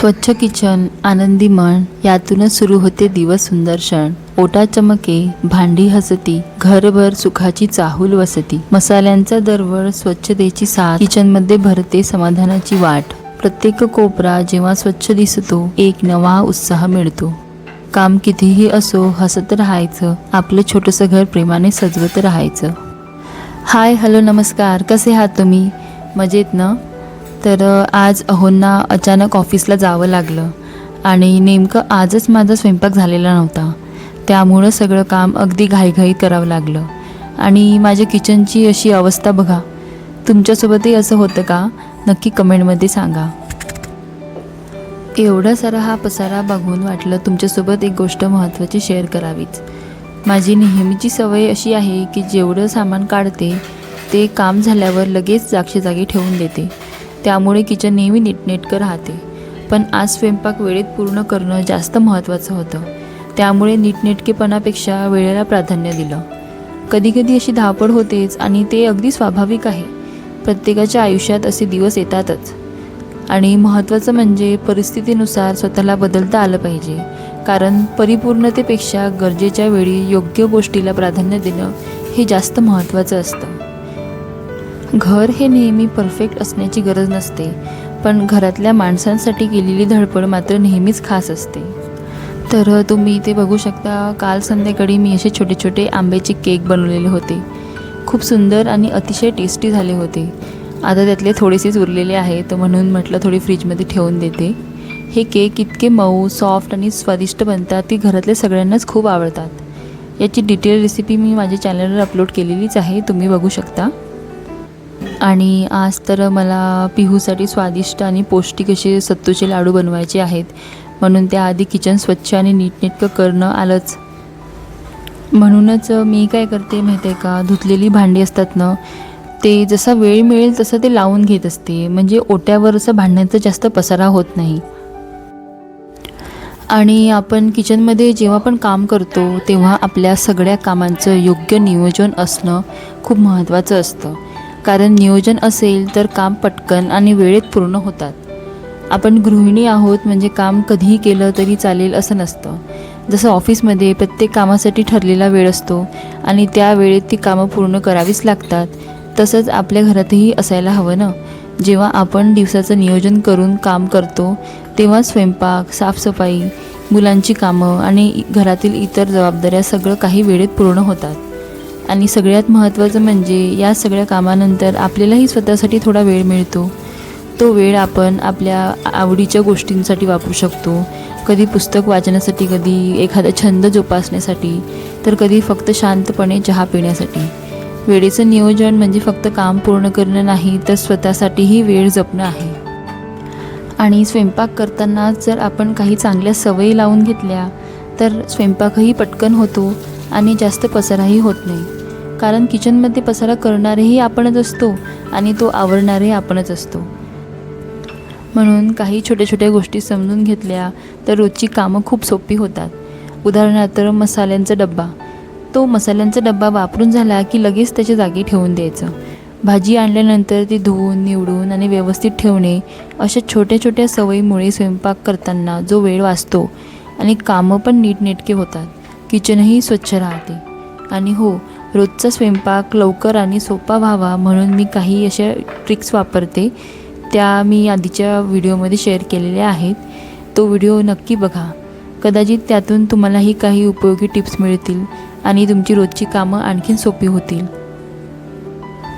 स्वच्छ किचन, आनंदी मन, यातूनच सुरू होते दिवस सुंदर क्षण. ओटा चमके, भांडी हसती, घरभर सुखाची चाहूल वसती. मसाल्यांचा दरवळ, स्वच्छतेची साथ, किचनमध्ये भरते समाधानाची वाट. प्रत्येक कोपरा जेव्हा स्वच्छ दिसतो, एक नवा उत्साह मिळतो. काम कितीही असो, हसत राहायचं, आपलं छोटंसं घर प्रेमाने सजवत राहायचं. हाय, हॅलो, नमस्कार. कसे आहात तुम्ही? मजेत ना? तर आज अहोंना अचानक ऑफिसला जावं लागलं आणि नेमकं आजच माझा स्वयंपाक झालेला नव्हता. त्यामुळं सगळं काम अगदी घाईघाईत करावं लागलं आणि माझ्या किचनची अशी अवस्था बघा. तुमच्यासोबतही असं होतं का? नक्की कमेंटमध्ये सांगा. एवढा सारा हा पसारा बघून वाटलं तुमच्यासोबत एक गोष्ट महत्त्वाची शेअर करावीच. माझी नेहमीची सवय अशी आहे की जेवढं सामान काढते ते काम झाल्यावर लगेच जागी ठेवून देते. त्यामुळे किचन नेहमी नीटनेटकं राहते. पण आज स्वयंपाक वेळेत पूर्ण करणं जास्त महत्त्वाचं होतं. त्यामुळे नीटनेटकेपणापेक्षा वेळेला प्राधान्य दिलं. कधीकधी अशी धावपळ होतेच आणि ते अगदी स्वाभाविक आहे. प्रत्येकाच्या आयुष्यात असे दिवस येतातच. आणि महत्त्वाचं म्हणजे परिस्थितीनुसार स्वतःला बदलता आलं पाहिजे. कारण परिपूर्णतेपेक्षा गरजेच्या वेळी योग्य गोष्टीला प्राधान्य देणं हे जास्त महत्त्वाचं असतं. घर हे नेहमी परफेक्ट असण्याची गरज नसते, पण घरातल्या माणसांसाठी केलेली धडपड मात्र नेहमीच खास असते. तर तुम्ही इथे बघू शकता, काल संध्याकाळी मी असे छोटे छोटे आंब्याचे केक बनवलेले होते. खूप सुंदर आणि अतिशय टेस्टी झाले होते. आता त्यातले थोडेसेच उरलेले आहेत, म्हणून म्हटलं थोडी फ्रीजमध्ये ठेवून देते. हे केक इतके मऊ, सॉफ्ट आणि स्वादिष्ट बनतात की घरातल्या सगळ्यांनाच खूप आवडतात. याची डिटेल रेसिपी मी माझ्या चॅनलवर अपलोड केलेलीच आहे, तुम्ही बघू शकता. आणि आज तर मला पिहूसाठी स्वादिष्ट आणि पौष्टिक असे सत्तूचे लाडू बनवायचे आहेत, म्हणून त्याआधी किचन स्वच्छ आणि नीटनेटकं करणं आलंच. म्हणूनच मी काय करते माहिती आहे का, धुतलेली भांडी असतात ना, ते जसा वेळ मिळेल तसं ते लावून घेत असते. म्हणजे ओट्यावर असं भांड्यांचा जास्त पसारा होत नाही. आणि आपण किचनमध्ये जेव्हा पण काम करतो तेव्हा आपल्या सगळ्या कामांचं योग्य नियोजन असणं खूप महत्त्वाचं असतं. कारण नियोजन असेल तर काम पटकन आणि वेळेत पूर्ण होतात. आपण गृहिणी आहोत म्हणजे काम कधीही केलं तरी चालेल असं नसतं. जसं ऑफिसमध्ये प्रत्येक कामासाठी ठरलेला वेळ असतो आणि त्या वेळेत ती कामं पूर्ण करावीच लागतात, तसंच आपल्या घरातही असायला हवं ना. जेव्हा आपण दिवसाचं नियोजन करून काम करतो तेव्हा स्वयंपाक, साफसफाई, मुलांची कामं आणि घरातील इतर जबाबदाऱ्या सगळं काही वेळेत पूर्ण होतात. आणि सगळ्यात महत्त्वाचं म्हणजे या सगळ्या कामानंतर आपल्यालाही स्वतःसाठी थोडा वेळ मिळतो. तो वेळ आपण आपल्या आवडीच्या गोष्टींसाठी वापरू शकतो. कधी पुस्तक वाचण्यासाठी, कधी एखादा छंद जोपासण्यासाठी, तर कधी फक्त शांतपणे चहा पिण्यासाठी. वेळेचं नियोजन म्हणजे फक्त काम पूर्ण करणं नाही, तर स्वतःसाठीही वेळ जपणं आहे. आणि स्वयंपाक करताना जर आपण काही चांगल्या सवयी लावून घेतल्या तर स्वयंपाकही पटकन होतो आणि जास्त पसाराही होत नाही. कारण किचनमध्ये पसारा करणारेही आपणच असतो आणि तो आवरणारही आपणच असतो. म्हणून काही छोट्या छोट्या गोष्टी समजून घेतल्या तर रोजची कामं खूप सोपी होतात. उदाहरणार्थ मसाल्यांचा डब्बा. तो मसाल्यांचा डब्बा वापरून झाला की लगेच त्याच्या जागी ठेवून द्यायचं. भाजी आणल्यानंतर ती धुवून, निवडून आणि व्यवस्थित ठेवणे, अशा छोट्या छोट्या सवयीमुळे स्वयंपाक करताना जो वेळ वाचतो आणि कामं पण नीटनेटके होतात. किचनही स्वच्छ राहते. आणि हो, रोजचा स्वयंपाक लवकर आणि सोपा व्हावा म्हणून मी काही अशा ट्रिक्स वापरते. त्या मी आधीच्या व्हिडिओमध्ये शेअर केलेल्या आहेत. तो व्हिडिओ नक्की बघा. कदाचित त्यातून तुम्हालाही काही उपयोगी टिप्स मिळतील आणि तुमची रोजची कामं आणखीन सोपी होतील.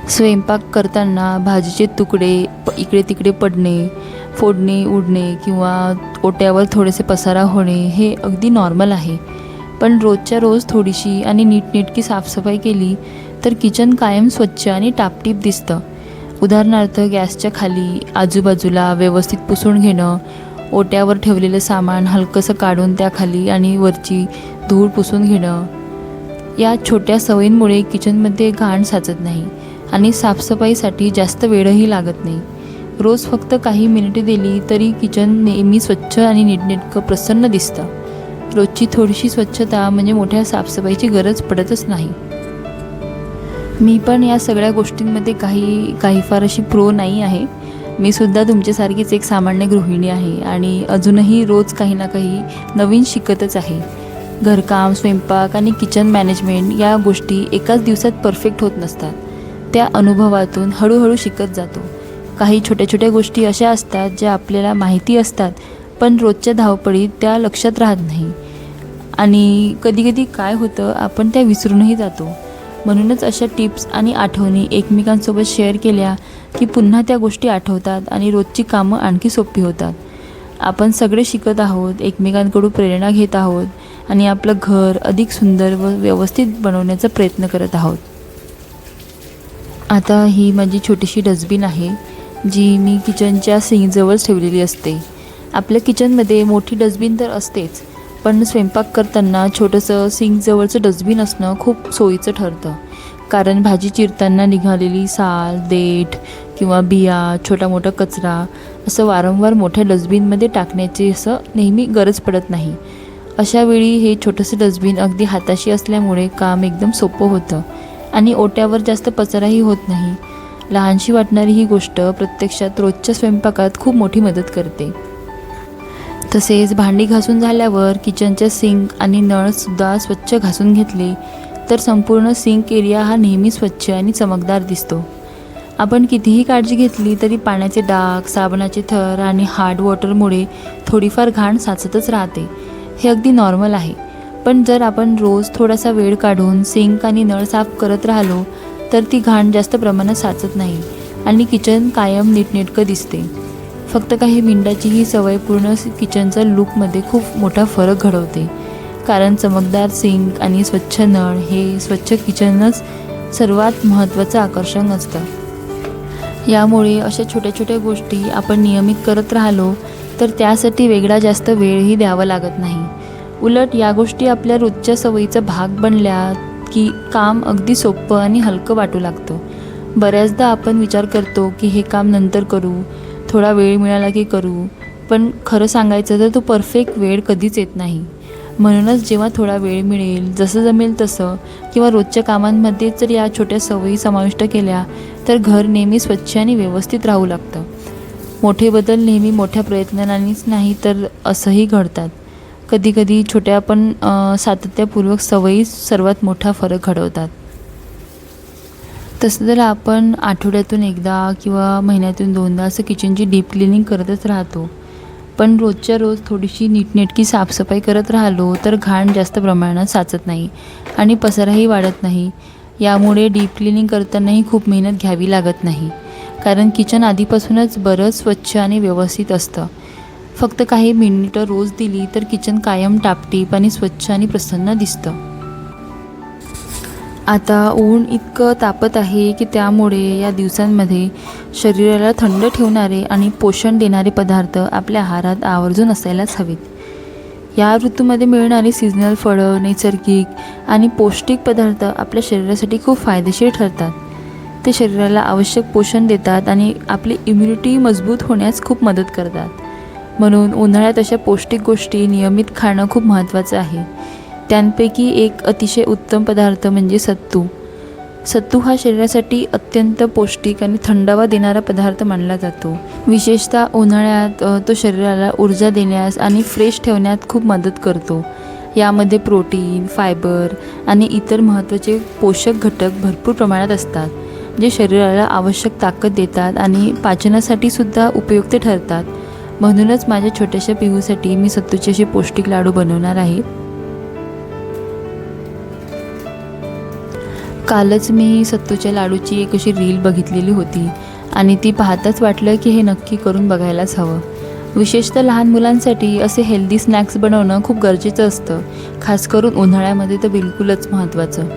स्वयंपाक करताना भाजीचे तुकडे इकडे तिकडे पडणे, फोडणे उडणे किंवा ओट्यावर थोडेसे पसारा होणे हे अगदी नॉर्मल आहे. पण रोजच्या रोज थोडीशी आणि नीटनेटकी साफसफाई केली तर किचन कायम स्वच्छ आणि टापटीप दिसतं. उदाहरणार्थ गॅसच्या खाली, आजूबाजूला व्यवस्थित पुसून घेणं, ओट्यावर ठेवलेलं सामान हलकंसं काढून त्याखाली आणि वरची धूळ पुसून घेणं. या छोट्या सवयींमुळे किचनमध्ये घाण साचत नाही आणि साफसफाईसाठी जास्त वेळही लागत नाही. रोज फक्त काही मिनिटे दिली तरी किचन नेहमी स्वच्छ आणि नीटनेटकं प्रसन्न दिसतं. रोजची थोडीशी स्वच्छता म्हणजे मोठ्या साफसफाईची गरज पडतच नाही. मी पण या सगळ्या गोष्टींमध्ये काही फार अशी प्रो नाही आहे, मी सुद्धा तुमच्यासारखीच एक सामान्य गृहिणी आहे आणि अजूनही रोज काही ना काही नवीन शिकतच आहे. घरकाम, स्वयंपाक आणि किचन मॅनेजमेंट या गोष्टी एकाच दिवसात परफेक्ट होत नसतात. त्या अनुभवातून हळूहळू शिकत जातो. काही छोट्या छोट्या गोष्टी अशा असतात ज्या आपल्याला माहिती असतात, पण रोजच्या धावपळीत त्या लक्षात राहत नाही आणि कधीकधी काय होतं, आपण त्या विसरूनही जातो. म्हणूनच अशा टिप्स आणि आठवणी एकमेकांसोबत शेअर केल्या की पुन्हा त्या गोष्टी आठवतात आणि रोजची कामं आणखी सोपी होतात. आपण सगळे शिकत आहोत, एकमेकांकडून प्रेरणा घेत आहोत आणि आपलं घर अधिक सुंदर व व्यवस्थित बनवण्याचा प्रयत्न करत आहोत. आता ही माझी छोटीशी डस्टबिन आहे, जी मी किचनच्या सिंकजवळच ठेवलेली असते. आपल्या किचनमध्ये मोठी डस्टबिन तर असतेच, पण स्वयंपाक करताना छोटंसं सिंकजवळचं डस्टबिन असणं खूप सोयीचं ठरतं. कारण भाजी चिरताना निघालेली साल, देठ किंवा बिया, छोटा मोठा कचरा असं वारंवार मोठ्या डस्टबिनमध्ये टाकण्याची असं नेहमी गरज पडत नाही. अशावेळी हे छोटंसं डस्टबिन अगदी हाताशी असल्यामुळे काम एकदम सोपं होतं आणि ओट्यावर जास्त पसाराही होत नाही. लहानशी वाटणारी ही गोष्ट प्रत्यक्षात रोजच्या स्वयंपाकात खूप मोठी मदत करते. तसेच भांडी घासून झाल्यावर किचनच्या सिंक आणि नळसुद्धा स्वच्छ घासून घेतले तर संपूर्ण सिंक एरिया हा नेहमी स्वच्छ आणि चमकदार दिसतो. आपण कितीही काळजी घेतली तरी पाण्याचे डाग, साबणाचे थर आणि हार्ड वॉटरमुळे थोडीफार घाण साचतच राहते. हे अगदी नॉर्मल आहे. पण जर आपण रोज थोडासा वेळ काढून सिंक आणि नळ साफ करत राहिलो तर ती घाण जास्त प्रमाणात साचत नाही आणि किचन कायम नीटनेटकं दिसते. फक्त काही मिनिटाची ही सवय पूर्ण किचनच्या लूकमध्ये खूप मोठा फरक घडवते. कारण चमकदार सिंक आणि स्वच्छ नळ हे स्वच्छ किचनच सर्वात महत्त्वाचं आकर्षण असतं. यामुळे अशा छोट्या छोट्या गोष्टी आपण नियमित करत राहिलो तर त्यासाठी वेगळा जास्त वेळही द्यावा लागत नाही. उलट या गोष्टी आपल्या रोजच्या सवयीचा भाग बनल्या की काम अगदी सोपं आणि हलकं वाटू लागतं. बऱ्याचदा आपण विचार करतो की हे काम नंतर करू, थोडा वेळ मिळाला की करू, पण खरं सांगायचं तर तो परफेक्ट वेळ कधीच येत नाही. म्हणूनच जेव्हा थोडा वेळ मिळेल, जसं जमेल तसं किंवा रोजच्या कामांमध्ये जर या छोट्या सवयी समाविष्ट केल्या तर घर नेहमी स्वच्छ आणि व्यवस्थित राहू लागतं. मोठे बदल नेहमी मोठ्या प्रयत्नांनीच नाही तर असंही घडतात. कधीकधी छोट्या पण सातत्यपूर्वक सवयी सर्वात मोठा फरक घडवतात. तसं जर आपण आठवड्यातून एकदा किंवा महिन्यातून 2दा असं किचनची डीप क्लिनिंग करतच राहतो, पण रोजच्या रोज थोडीशी नीटनेटकी साफसफाई करत राहिलो तर घाण जास्त प्रमाणात साचत नाही आणि पसाराही वाढत नाही. यामुळे डीप क्लिनिंग करतानाही खूप मेहनत घ्यावी लागत नाही, कारण किचन आधीपासूनच बरंच स्वच्छ आणि व्यवस्थित असतं. फक्त काही मिनिटं रोज दिली तर किचन कायम टापटीप आणि स्वच्छ आणि प्रसन्न दिसतं. आता ऊन इतकं तापत आहे की त्यामुळे या दिवसांमध्ये शरीराला थंड ठेवणारे आणि पोषण देणारे पदार्थ आपल्या आहारात आवर्जून असायलाच हवेत. या ऋतूमध्ये मिळणारी सीझनल फळं, नैसर्गिक आणि पौष्टिक पदार्थ आपल्या शरीरासाठी खूप फायदेशीर ठरतात. ते शरीराला आवश्यक पोषण देतात आणि आपली इम्युनिटी मजबूत होण्यास खूप मदत करतात. म्हणून उन्हाळ्यात अशा पौष्टिक गोष्टी नियमित खाणं खूप महत्त्वाचं आहे. त्यांपैकी एक अतिशय उत्तम पदार्थ म्हणजे सत्तू. सत्तू हा शरीरासाठी अत्यंत पौष्टिक आणि थंडावा देणारा पदार्थ मानला जातो. विशेषतः उन्हाळ्यात तो शरीराला ऊर्जा देण्यास आणि फ्रेश ठेवण्यात खूप मदत करतो. यामध्ये प्रोटीन, फायबर आणि इतर महत्त्वाचे पोषक घटक भरपूर प्रमाणात असतात, जे शरीराला आवश्यक ताकद देतात आणि पाचनासाठी सुद्धा उपयुक्त ठरतात. म्हणूनच माझ्या छोट्याशा पिहूसाठी मी सत्तूचे असे पौष्टिक लाडू बनवणार आहे. कालच मी सत्तूच्या लाडूची एक अशी रील बघितलेली होती आणि ती पाहताच वाटलं की हे नक्की करून बघायलाच हवं. विशेषतः लहान मुलांसाठी असे हेल्दी स्नॅक्स बनवणं खूप गरजेचं असतं, खास करून उन्हाळ्यामध्ये तर बिलकुलच महत्त्वाचं.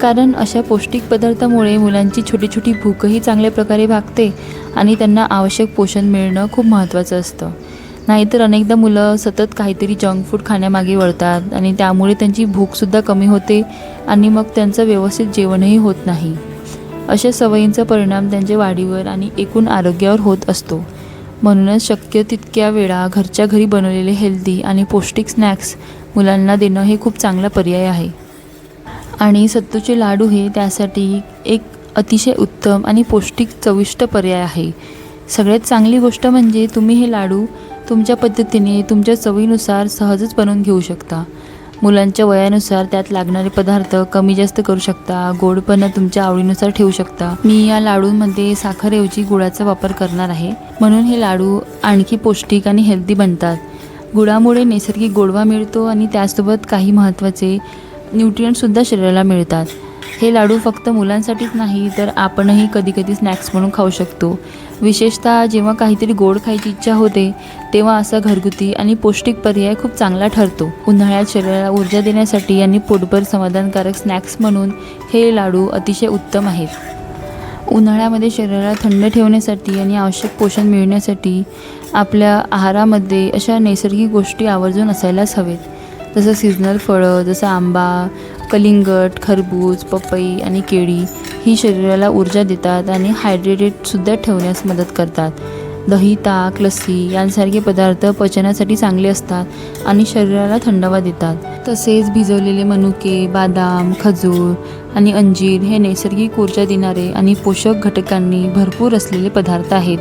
कारण अशा पौष्टिक पदार्थामुळे मुलांची छोटी छोटी भूकही चांगल्या प्रकारे भागते आणि त्यांना आवश्यक पोषण मिळणं खूप महत्त्वाचं असतं. नाहीतर अनेकदा मुलं सतत काहीतरी जंक फूड खाण्यामागे वळतात आणि त्यामुळे त्यांची भूकसुद्धा कमी होते आणि मग त्यांचं व्यवस्थित जेवणही होत नाही. अशा सवयींचा परिणाम त्यांच्या वाढीवर आणि एकूण आरोग्यावर होत असतो. म्हणूनच शक्य तितक्या वेळा घरच्या घरी बनवलेले हेल्दी आणि पौष्टिक स्नॅक्स मुलांना देणं हे खूप चांगला पर्याय आहे. आणि सत्तूचे लाडू हे त्यासाठी एक अतिशय उत्तम आणि पौष्टिक चविष्ट पर्याय आहे. सगळ्यात चांगली गोष्ट म्हणजे तुम्ही हे लाडू तुमच्या पद्धतीने तुमच्या चवीनुसार सहजच बनवून घेऊ शकता. मुलांच्या वयानुसार त्यात लागणारे पदार्थ कमी जास्त करू शकता. गोडपणा तुमच्या आवडीनुसार ठेवू शकता. मी या लाडूंमध्ये साखरऐवजी गुळाचा वापर करणार आहे, म्हणून हे लाडू आणखी पौष्टिक आणि हेल्दी बनतात. गुळामुळे नैसर्गिक गोडवा मिळतो आणि त्यासोबत काही महत्त्वाचे न्यूट्रियंटसुद्धा शरीराला मिळतात. हे लाडू फक्त मुलांसाठीच नाही तर आपणही कधीकधी स्नॅक्स म्हणून खाऊ शकतो. विशेषतः जेव्हा काहीतरी गोड खायची इच्छा होते तेव्हा असा घरगुती आणि पौष्टिक पर्याय खूप चांगला ठरतो. उन्हाळ्यात शरीराला ऊर्जा देण्यासाठी आणि पोटभर समाधानकारक स्नॅक्स म्हणून हे लाडू अतिशय उत्तम आहेत. उन्हाळ्यामध्ये शरीराला थंड ठेवण्यासाठी आणि आवश्यक पोषण मिळण्यासाठी आपल्या आहारामध्ये अशा नैसर्गिक गोष्टी आवर्जून असायलाच हवेत. जसं सीझनल फळं, जसं आंबा, कलिंगड, खरबूज, पपई आणि केळी ही शरीराला ऊर्जा देतात आणि हायड्रेटेडसुद्धा ठेवण्यास मदत करतात. दही, ताक, लस्सी यांसारखे पदार्थ पचनासाठी चांगले असतात आणि शरीराला थंडावा देतात. तसेच भिजवलेले मनुके, बदाम, खजूर आणि अंजीर हे नैसर्गिक ऊर्जा देणारे आणि पोषक घटकांनी भरपूर असलेले पदार्थ आहेत.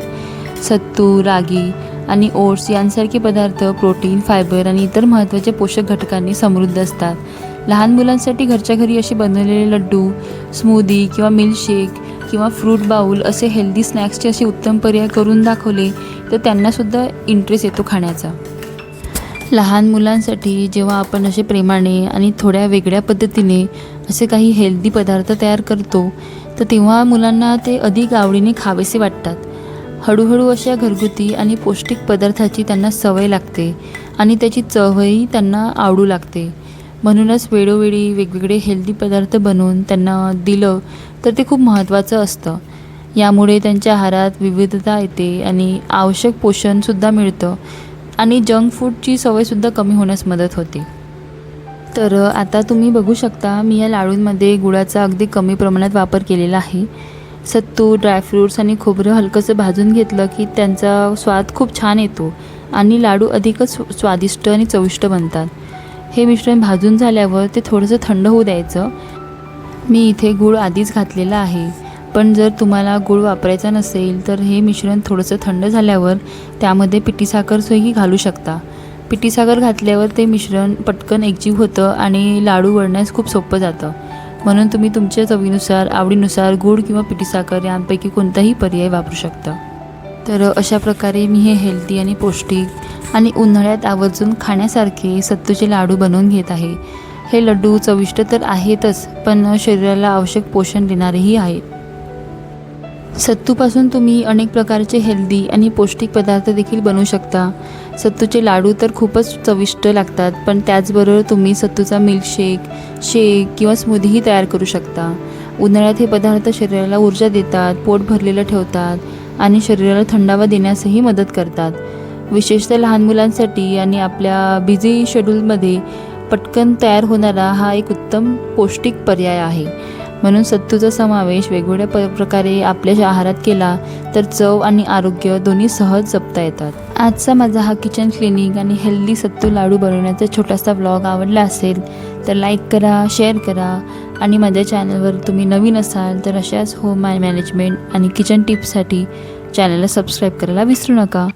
सत्तू, रागी आणि ओट्स यांसारखे पदार्थ प्रोटीन, फायबर आणि इतर महत्त्वाच्या पोषक घटकांनी समृद्ध असतात. लहान मुलांसाठी घरच्या घरी असे बनवलेले लड्डू, स्मूदी किंवा मिल्कशेक किंवा फ्रूट बाउल असे हेल्दी स्नॅक्सचे असे उत्तम पर्याय करून दाखवले तर त्यांनासुद्धा इंटरेस्ट येतो खाण्याचा. लहान मुलांसाठी जेव्हा आपण असे प्रेमाने आणि थोड्या वेगळ्या पद्धतीने असे काही हेल्दी पदार्थ तयार करतो तर तेव्हा मुलांना ते अधिक आवडीने खावेसे वाटतात. हळूहळू अशा घरगुती आणि पौष्टिक पदार्थाची त्यांना सवय लागते आणि त्याची चवही त्यांना आवडू लागते. म्हणूनच वेळोवेळी वेगवेगळे हेल्दी पदार्थ बनवून त्यांना दिलं तर ते खूप महत्त्वाचं असतं. यामुळे त्यांच्या आहारात विविधता येते आणि आवश्यक पोषणसुद्धा मिळतं आणि जंक फूडची सवयसुद्धा कमी होण्यास मदत होते. तर आता तुम्ही बघू शकता मी या लाडूंमध्ये गुळाचा अगदी कमी प्रमाणात वापर केलेला आहे. सत्तू, ड्रायफ्रूट्स आणि खोबरं हलकंसं भाजून घेतलं की त्यांचा स्वाद खूप छान येतो आणि लाडू अधिकच स्वादिष्ट आणि चविष्ट बनतात. हे मिश्रण भाजून झाल्यावर ते थोडंसं थंड होऊ द्यायचं. मी इथे गूळ आधीच घातलेला आहे, पण जर तुम्हाला गूळ वापरायचा नसेल तर हे मिश्रण थोडंसं थंड झाल्यावर त्यामध्ये पिठी साखरही घालू शकता. पिठी साखर घातल्यावर ते मिश्रण पटकन एकजीव होतं आणि लाडू वळण्यास खूप सोपं जातं. म्हणून तुम्ही तुमच्या चवीनुसार, आवडीनुसार गूळ किंवा पिठी साखर यांपैकी कोणताही पर्याय वापरू शकता. तर अशा प्रकारे मी हे हेल्दी आणि पौष्टिक आणि उन्हाळ्यात आवर्जून खाण्यासारखे सत्तूचे लाडू बनवून घेत आहे. हे लड्डू चविष्ट तर आहेतच, पण शरीराला आवश्यक पोषण देणारेही आहेत. सत्तूपासून तुम्ही अनेक प्रकारचे हेल्दी आणि पौष्टिक पदार्थ देखील बनवू शकता. सत्तूचे लाडू तर खूपच चविष्ट लागतात, पण त्याचबरोबर तुम्ही सत्तूचा मिल्कशेक, शेक किंवा स्मूदीही तयार करू शकता. उन्हाळ्यात हे पदार्थ शरीराला ऊर्जा देतात, पोट भरलेलं ठेवतात आणि शरीराला थंडावा देण्यासही मदत करतात. विशेषतः लहान मुलांसाठी आणि आपल्या बिझी शेड्यूलमध्ये पटकन तयार होणारा हा एक उत्तम पौष्टिक पर्याय आहे. म्हणून सत्तूचा समावेश वेगवेगळ्या प्रकारे आपल्या आहारात केला तर चव आणि आरोग्य दोन्ही सहज जपता येतात. आजचा माझा हा किचन क्लिनिक आणि हेल्दी सत्तू लाडू बनवण्याचा छोटासा व्लॉग आवडला असेल तर लाईक करा, शेअर करा आणि माझ्या चॅनलवर तुम्ही नवीन असाल तर अशाच होम मॅनेजमेंट आणि किचन टिप्ससाठी चॅनलला सबस्क्राईब करायला विसरू नका.